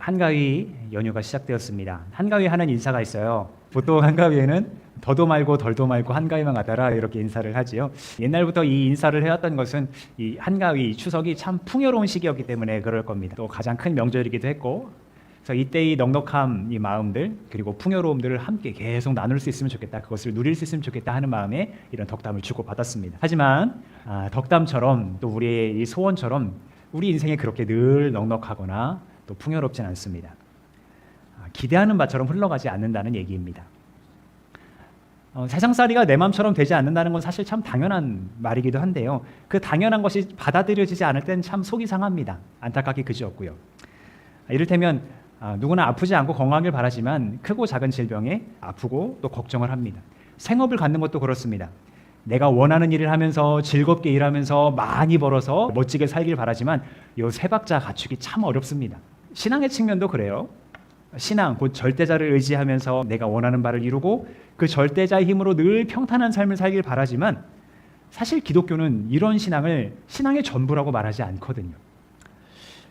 한가위 연휴가 시작되었습니다. 한가위 하는 인사가 있어요. 보통 한가위에는 더도 말고 덜도 말고 한가위만 가더라 이렇게 인사를 하지요. 옛날부터 이 인사를 해왔던 것은 이 한가위 추석이 참 풍요로운 시기였기 때문에 그럴 겁니다. 또 가장 큰 명절이기도 했고, 그래서 이때의 넉넉함, 이 마음들 그리고 풍요로움들을 함께 계속 나눌 수 있으면 좋겠다, 그것을 누릴 수 있으면 좋겠다 하는 마음에 이런 덕담을 주고받았습니다. 하지만 덕담처럼 또 우리의 이 소원처럼 우리 인생에 그렇게 늘 넉넉하거나 또 풍요롭진 않습니다. 기대하는 바처럼 흘러가지 않는다는 얘기입니다. 세상살이가 내 마음처럼 되지 않는다는 건 사실 참 당연한 말이기도 한데요. 그 당연한 것이 받아들여지지 않을 땐 참 속이 상합니다. 안타깝게 그지없고요. 이를테면 누구나 아프지 않고 건강하길 바라지만 크고 작은 질병에 아프고 또 걱정을 합니다. 생업을 갖는 것도 그렇습니다. 내가 원하는 일을 하면서 즐겁게 일하면서 많이 벌어서 멋지게 살길 바라지만 이 세 박자 갖추기 참 어렵습니다. 신앙의 측면도 그래요. 신앙, 곧 절대자를 의지하면서 내가 원하는 바를 이루고 그 절대자의 힘으로 늘 평탄한 삶을 살길 바라지만 사실 기독교는 이런 신앙을 신앙의 전부라고 말하지 않거든요.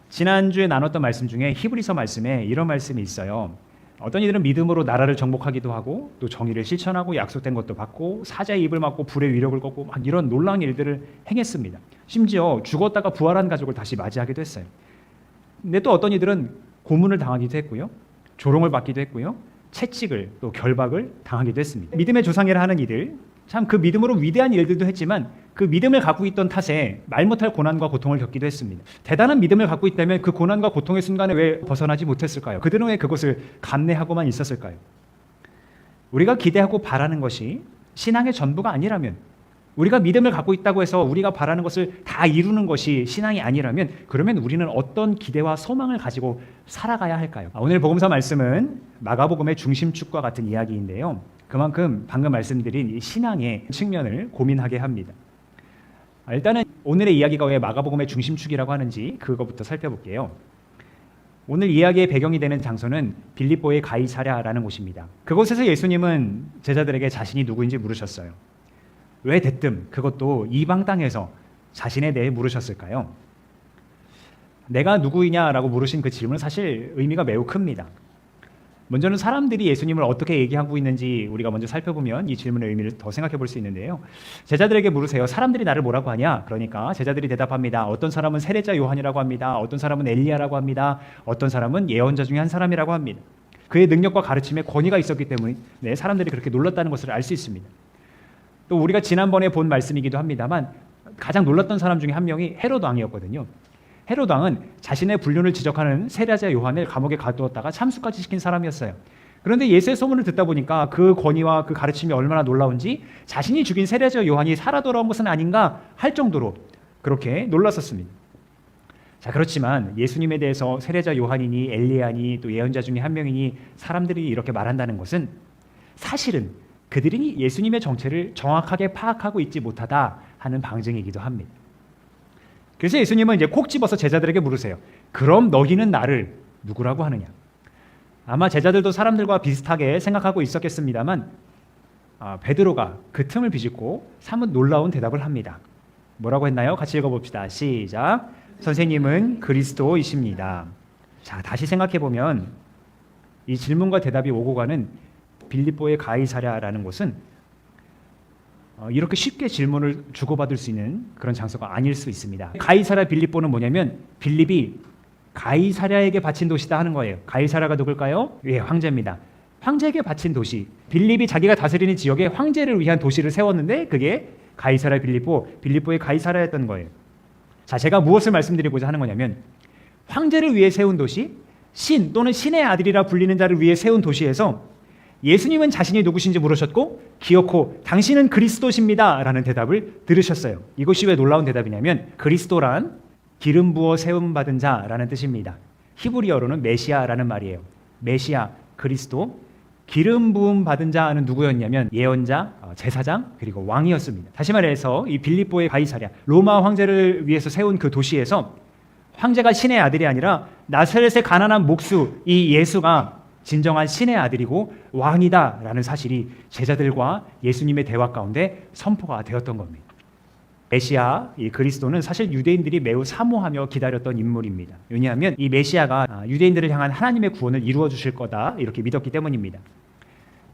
지난주에 나눴던 말씀 중에 히브리서 말씀에 이런 말씀이 있어요. 어떤 이들은 믿음으로 나라를 정복하기도 하고 또 정의를 실천하고 약속된 것도 받고 사자의 입을 막고 불의 위력을 꺾고 막 이런 놀라운 일들을 행했습니다. 심지어 죽었다가 부활한 가족을 다시 맞이하기도 했어요. 근데 또 어떤 이들은 고문을 당하기도 했고요. 조롱을 받기도 했고요. 채찍을 또 결박을 당하기도 했습니다. 믿음의 조상이라 하는 이들, 참 그 믿음으로 위대한 일들도 했지만 그 믿음을 갖고 있던 탓에 말 못할 고난과 고통을 겪기도 했습니다. 대단한 믿음을 갖고 있다면 그 고난과 고통의 순간에 왜 벗어나지 못했을까요? 그들은 왜 그것을 감내하고만 있었을까요? 우리가 기대하고 바라는 것이 신앙의 전부가 아니라면, 우리가 믿음을 갖고 있다고 해서 우리가 바라는 것을 다 이루는 것이 신앙이 아니라면, 그러면 우리는 어떤 기대와 소망을 가지고 살아가야 할까요? 오늘 복음서 말씀은 마가복음의 중심축과 같은 이야기인데요. 그만큼 방금 말씀드린 이 신앙의 측면을 고민하게 합니다. 일단은 오늘의 이야기가 왜 마가복음의 중심축이라고 하는지 그것부터 살펴볼게요. 오늘 이야기의 배경이 되는 장소는 빌립보의 가이사랴라는 곳입니다. 그곳에서 예수님은 제자들에게 자신이 누구인지 물으셨어요. 왜 대뜸 그것도 이방 땅에서 자신에 대해 물으셨을까요? 내가 누구이냐라고 물으신 그 질문은 사실 의미가 매우 큽니다. 먼저는 사람들이 예수님을 어떻게 얘기하고 있는지 우리가 먼저 살펴보면 이 질문의 의미를 더 생각해 볼 수 있는데요. 제자들에게 물으세요. 사람들이 나를 뭐라고 하냐? 그러니까 제자들이 대답합니다. 어떤 사람은 세례자 요한이라고 합니다. 어떤 사람은 엘리야라고 합니다. 어떤 사람은 예언자 중에 한 사람이라고 합니다. 그의 능력과 가르침에 권위가 있었기 때문에 사람들이 그렇게 놀랐다는 것을 알 수 있습니다. 또 우리가 지난번에 본 말씀이기도 합니다만 가장 놀랐던 사람 중에 한 명이 헤롯 왕이었거든요. 헤롯 왕은 자신의 불륜을 지적하는 세례자 요한을 감옥에 가두었다가 참수까지 시킨 사람이었어요. 그런데 예수의 소문을 듣다 보니까 그 권위와 그 가르침이 얼마나 놀라운지 자신이 죽인 세례자 요한이 살아 돌아온 것은 아닌가 할 정도로 그렇게 놀랐었습니다. 자, 그렇지만 예수님에 대해서 세례자 요한이니 엘리야니 또 예언자 중에 한 명이니 사람들이 이렇게 말한다는 것은 사실은 그들이 예수님의 정체를 정확하게 파악하고 있지 못하다 하는 방증이기도 합니다. 그래서 예수님은 이제 콕 집어서 제자들에게 물으세요. 그럼 너희는 나를 누구라고 하느냐? 아마 제자들도 사람들과 비슷하게 생각하고 있었겠습니다만 베드로가 그 틈을 비집고 사뭇 놀라운 대답을 합니다. 뭐라고 했나요? 같이 읽어봅시다. 시작. 선생님은 그리스도이십니다. 자, 다시 생각해보면 이 질문과 대답이 오고 가는 빌립보의 가이사랴라는 곳은 이렇게 쉽게 질문을 주고받을 수 있는 그런 장소가 아닐 수 있습니다. 가이사랴 빌립보는 뭐냐면 빌립이 가이사랴에게 바친 도시다 하는 거예요. 가이사랴가 누굴까요? 예, 황제입니다. 황제에게 바친 도시. 빌립이 자기가 다스리는 지역에 황제를 위한 도시를 세웠는데 그게 가이사랴 빌립보의 가이사랴였던 거예요. 자, 제가 무엇을 말씀드리고자 하는 거냐면 황제를 위해 세운 도시, 신 또는 신의 아들이라 불리는 자를 위해 세운 도시에서 예수님은 자신이 누구신지 물으셨고 기어코 당신은 그리스도십니다 라는 대답을 들으셨어요. 이것이 왜 놀라운 대답이냐면 그리스도란 기름 부어 세움받은 자라는 뜻입니다. 히브리어로는 메시아라는 말이에요. 메시아, 그리스도, 기름 부음 받은 자는 누구였냐면 예언자, 제사장, 그리고 왕이었습니다. 다시 말해서 이 빌립보의 가이사랴, 로마 황제를 위해서 세운 그 도시에서 황제가 신의 아들이 아니라 나사렛의 가난한 목수 이 예수가 진정한 신의 아들이고 왕이다라는 사실이 제자들과 예수님의 대화 가운데 선포가 되었던 겁니다. 메시아, 이 그리스도는 사실 유대인들이 매우 사모하며 기다렸던 인물입니다. 왜냐하면 이 메시아가 유대인들을 향한 하나님의 구원을 이루어 주실 거다 이렇게 믿었기 때문입니다.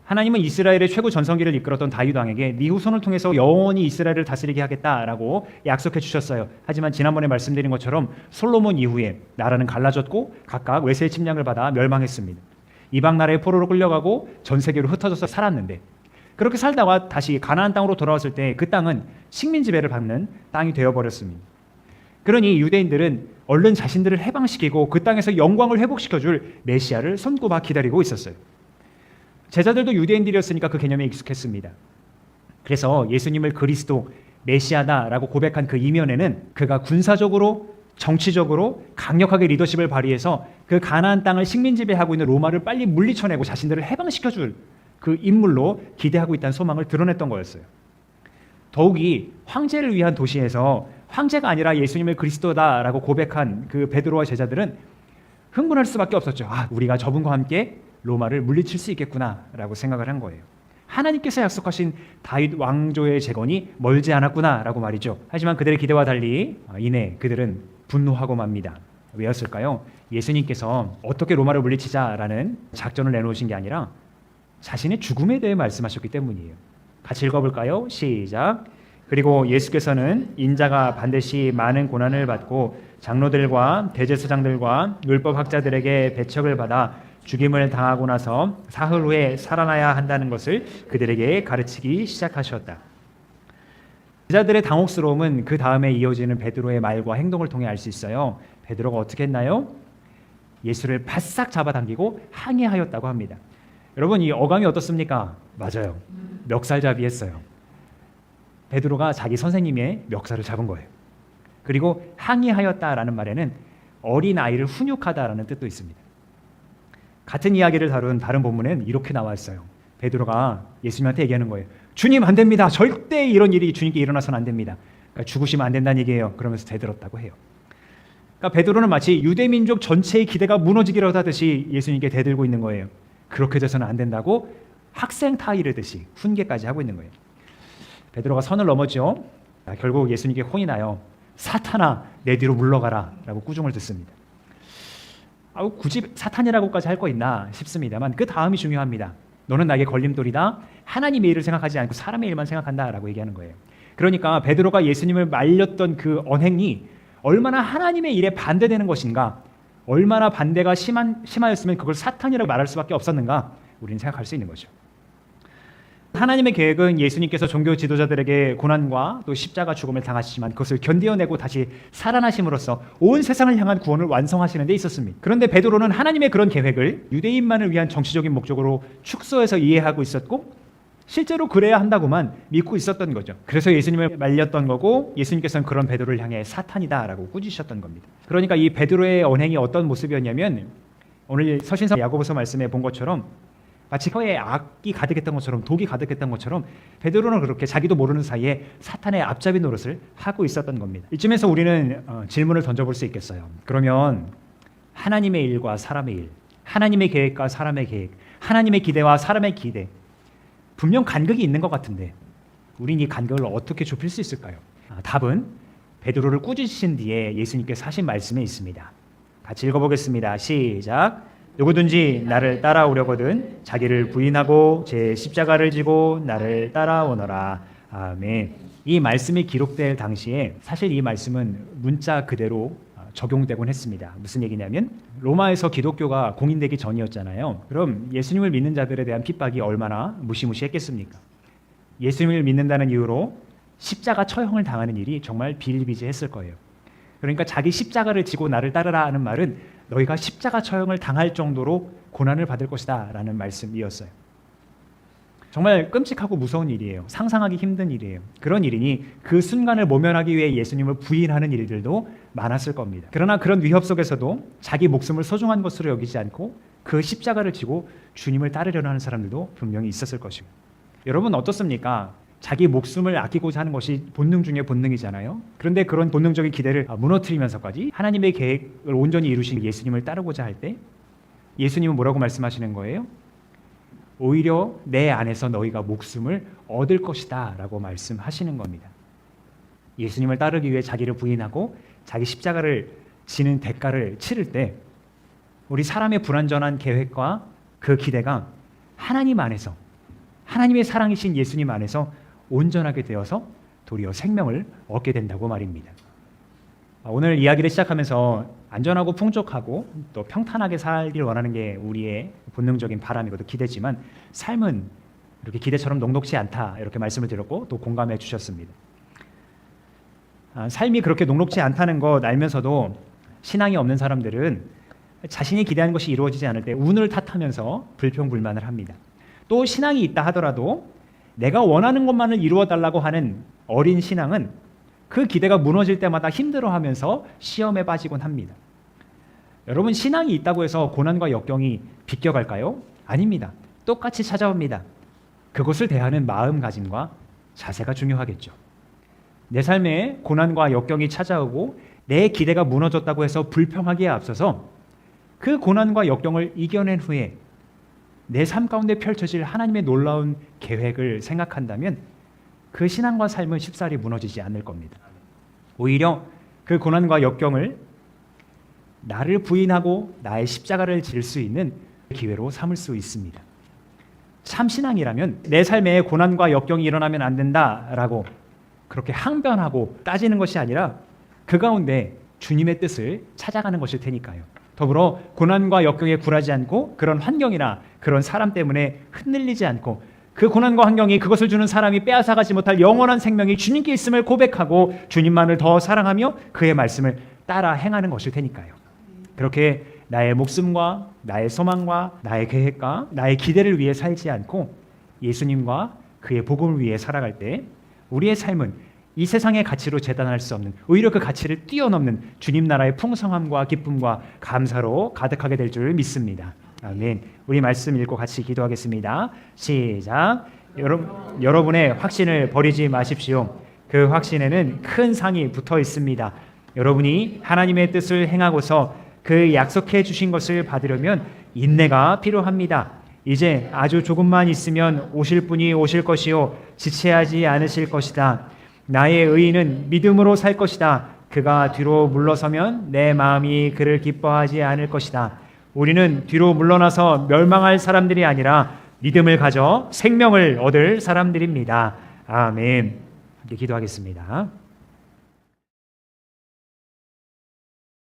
하나님은 이스라엘의 최고 전성기를 이끌었던 다윗 왕에게 네 후손을 통해서 영원히 이스라엘을 다스리게 하겠다라고 약속해 주셨어요. 하지만 지난번에 말씀드린 것처럼 솔로몬 이후에 나라는 갈라졌고 각각 외세의 침략을 받아 멸망했습니다. 이방 나라의 포로로 끌려가고 전 세계로 흩어져서 살았는데 그렇게 살다가 다시 가나안 땅으로 돌아왔을 때 그 땅은 식민 지배를 받는 땅이 되어버렸습니다. 그러니 유대인들은 얼른 자신들을 해방시키고 그 땅에서 영광을 회복시켜줄 메시아를 손꼽아 기다리고 있었어요. 제자들도 유대인들이었으니까 그 개념에 익숙했습니다. 그래서 예수님을 그리스도, 메시아다라고 고백한 그 이면에는 그가 군사적으로, 정치적으로 강력하게 리더십을 발휘해서 그 가나안 땅을 식민 지배하고 있는 로마를 빨리 물리쳐내고 자신들을 해방시켜줄 그 인물로 기대하고 있다는 소망을 드러냈던 거였어요. 더욱이 황제를 위한 도시에서 황제가 아니라 예수님을 그리스도다라고 고백한 그 베드로와 제자들은 흥분할 수밖에 없었죠. 우리가 저분과 함께 로마를 물리칠 수 있겠구나라고 생각을 한 거예요. 하나님께서 약속하신 다윗 왕조의 재건이 멀지 않았구나라고 말이죠. 하지만 그들의 기대와 달리 이내 그들은 분노하고 맙니다. 왜였을까요? 예수님께서 어떻게 로마를 물리치자라는 작전을 내놓으신 게 아니라 자신의 죽음에 대해 말씀하셨기 때문이에요. 같이 읽어볼까요? 시작. 그리고 예수께서는 인자가 반드시 많은 고난을 받고 장로들과 대제사장들과 율법학자들에게 배척을 받아 죽임을 당하고 나서 사흘 후에 살아나야 한다는 것을 그들에게 가르치기 시작하셨다. 제자들의 당혹스러움은 그 다음에 이어지는 베드로의 말과 행동을 통해 알 수 있어요. 베드로가 어떻게 했나요? 예수를 바싹 잡아당기고 항의하였다고 합니다. 여러분, 이 어감이 어떻습니까? 맞아요. 멱살잡이했어요. 베드로가 자기 선생님의 멱살을 잡은 거예요. 그리고 항의하였다라는 말에는 어린 아이를 훈육하다라는 뜻도 있습니다. 같은 이야기를 다룬 다른 본문엔 이렇게 나와 있어요. 베드로가 예수님한테 얘기하는 거예요. 주님, 안 됩니다. 절대 이런 일이 주님께 일어나서는 안 됩니다. 그러니까 죽으시면 안 된다는 얘기예요. 그러면서 대들었다고 해요. 그러니까 베드로는 마치 유대민족 전체의 기대가 무너지기로 하듯이 예수님께 대들고 있는 거예요. 그렇게 돼서는 안 된다고 학생 타이르듯이 훈계까지 하고 있는 거예요. 베드로가 선을 넘었죠. 결국 예수님께 혼이 나요. 사탄아, 내 뒤로 물러가라 라고 꾸중을 듣습니다. 굳이 사탄이라고까지 할 거 있나 싶습니다만 그 다음이 중요합니다. 너는 나에게 걸림돌이다. 하나님의 일을 생각하지 않고 사람의 일만 생각한다라고 얘기하는 거예요. 그러니까 베드로가 예수님을 말렸던 그 언행이 얼마나 하나님의 일에 반대되는 것인가, 얼마나 반대가 심하였으면 그걸 사탄이라고 말할 수밖에 없었는가 우리는 생각할 수 있는 거죠. 하나님의 계획은 예수님께서 종교 지도자들에게 고난과 또 십자가 죽음을 당하시지만 그것을 견디어내고 다시 살아나심으로써 온 세상을 향한 구원을 완성하시는 데 있었습니다. 그런데 베드로는 하나님의 그런 계획을 유대인만을 위한 정치적인 목적으로 축소해서 이해하고 있었고 실제로 그래야 한다고만 믿고 있었던 거죠. 그래서 예수님을 말렸던 거고 예수님께서는 그런 베드로를 향해 사탄이다라고 꾸짖으셨던 겁니다. 그러니까 이 베드로의 언행이 어떤 모습이었냐면 오늘 서신서 야고보서 말씀에 본 것처럼 마치 혀에 악이 가득했던 것처럼 독이 가득했던 것처럼 베드로는 그렇게 자기도 모르는 사이에 사탄의 앞잡이 노릇을 하고 있었던 겁니다. 이쯤에서 우리는 질문을 던져볼 수 있겠어요. 그러면 하나님의 일과 사람의 일, 하나님의 계획과 사람의 계획, 하나님의 기대와 사람의 기대, 분명 간극이 있는 것 같은데 우린 이 간극을 어떻게 좁힐 수 있을까요? 답은 베드로를 꾸짖으신 뒤에 예수님께서 하신 말씀에 있습니다. 같이 읽어보겠습니다. 시작. 누구든지 나를 따라오려거든 자기를 부인하고 제 십자가를 지고 나를 따라오너라. 아멘. 이 말씀이 기록될 당시에 사실 이 말씀은 문자 그대로 적용되곤 했습니다. 무슨 얘기냐면 로마에서 기독교가 공인되기 전이었잖아요. 그럼 예수님을 믿는 자들에 대한 핍박이 얼마나 무시무시했겠습니까? 예수님을 믿는다는 이유로 십자가 처형을 당하는 일이 정말 비일비재했을 거예요. 그러니까 자기 십자가를 지고 나를 따르라 하는 말은 너희가 십자가 처형을 당할 정도로 고난을 받을 것이다 라는 말씀이었어요. 정말 끔찍하고 무서운 일이에요. 상상하기 힘든 일이에요. 그런 일이니 그 순간을 모면하기 위해 예수님을 부인하는 일들도 많았을 겁니다. 그러나 그런 위협 속에서도 자기 목숨을 소중한 것으로 여기지 않고 그 십자가를 지고 주님을 따르려는 하는 사람들도 분명히 있었을 것이고, 여러분 어떻습니까? 자기 목숨을 아끼고자 하는 것이 본능 중에 본능이잖아요. 그런데 그런 본능적인 기대를 무너뜨리면서까지 하나님의 계획을 온전히 이루신 예수님을 따르고자 할 때 예수님은 뭐라고 말씀하시는 거예요? 오히려 내 안에서 너희가 목숨을 얻을 것이다 라고 말씀하시는 겁니다. 예수님을 따르기 위해 자기를 부인하고 자기 십자가를 지는 대가를 치를 때 우리 사람의 불완전한 계획과 그 기대가 하나님 안에서, 하나님의 사랑이신 예수님 안에서 온전하게 되어서 도리어 생명을 얻게 된다고 말입니다. 오늘 이야기를 시작하면서 안전하고 풍족하고 또 평탄하게 살기를 원하는 게 우리의 본능적인 바람이고 기대지만 삶은 이렇게 기대처럼 녹록지 않다, 이렇게 말씀을 드렸고 또 공감해 주셨습니다. 삶이 그렇게 녹록지 않다는 것 알면서도 신앙이 없는 사람들은 자신이 기대하는 것이 이루어지지 않을 때 운을 탓하면서 불평불만을 합니다. 또 신앙이 있다 하더라도 내가 원하는 것만을 이루어 달라고 하는 어린 신앙은 그 기대가 무너질 때마다 힘들어하면서 시험에 빠지곤 합니다. 여러분, 신앙이 있다고 해서 고난과 역경이 비껴갈까요? 아닙니다. 똑같이 찾아옵니다. 그것을 대하는 마음가짐과 자세가 중요하겠죠. 내 삶에 고난과 역경이 찾아오고 내 기대가 무너졌다고 해서 불평하기에 앞서서 그 고난과 역경을 이겨낸 후에 내 삶 가운데 펼쳐질 하나님의 놀라운 계획을 생각한다면 그 신앙과 삶은 쉽사리 무너지지 않을 겁니다. 오히려 그 고난과 역경을 나를 부인하고 나의 십자가를 질 수 있는 기회로 삼을 수 있습니다. 참 신앙이라면 내 삶에 고난과 역경이 일어나면 안 된다라고 그렇게 항변하고 따지는 것이 아니라 그 가운데 주님의 뜻을 찾아가는 것일 테니까요. 더불어 고난과 역경에 굴하지 않고 그런 환경이나 그런 사람 때문에 흔들리지 않고 그 고난과 환경이 그것을 주는 사람이 빼앗아가지 못할 영원한 생명이 주님께 있음을 고백하고 주님만을 더 사랑하며 그의 말씀을 따라 행하는 것일 테니까요. 그렇게 나의 목숨과 나의 소망과 나의 계획과 나의 기대를 위해 살지 않고 예수님과 그의 복음을 위해 살아갈 때 우리의 삶은 이 세상의 가치로 재단할 수 없는, 오히려 그 가치를 뛰어넘는 주님 나라의 풍성함과 기쁨과 감사로 가득하게 될 줄 믿습니다. 아멘. 우리 말씀 읽고 같이 기도하겠습니다. 시작. 여러분의 확신을 버리지 마십시오. 그 확신에는 큰 상이 붙어 있습니다. 여러분이 하나님의 뜻을 행하고서 그 약속해 주신 것을 받으려면 인내가 필요합니다. 이제 아주 조금만 있으면 오실 분이 오실 것이요 지체하지 않으실 것이다. 나의 의인은 믿음으로 살 것이다. 그가 뒤로 물러서면 내 마음이 그를 기뻐하지 않을 것이다. 우리는 뒤로 물러나서 멸망할 사람들이 아니라 믿음을 가져 생명을 얻을 사람들입니다. 아멘. 함께 기도하겠습니다.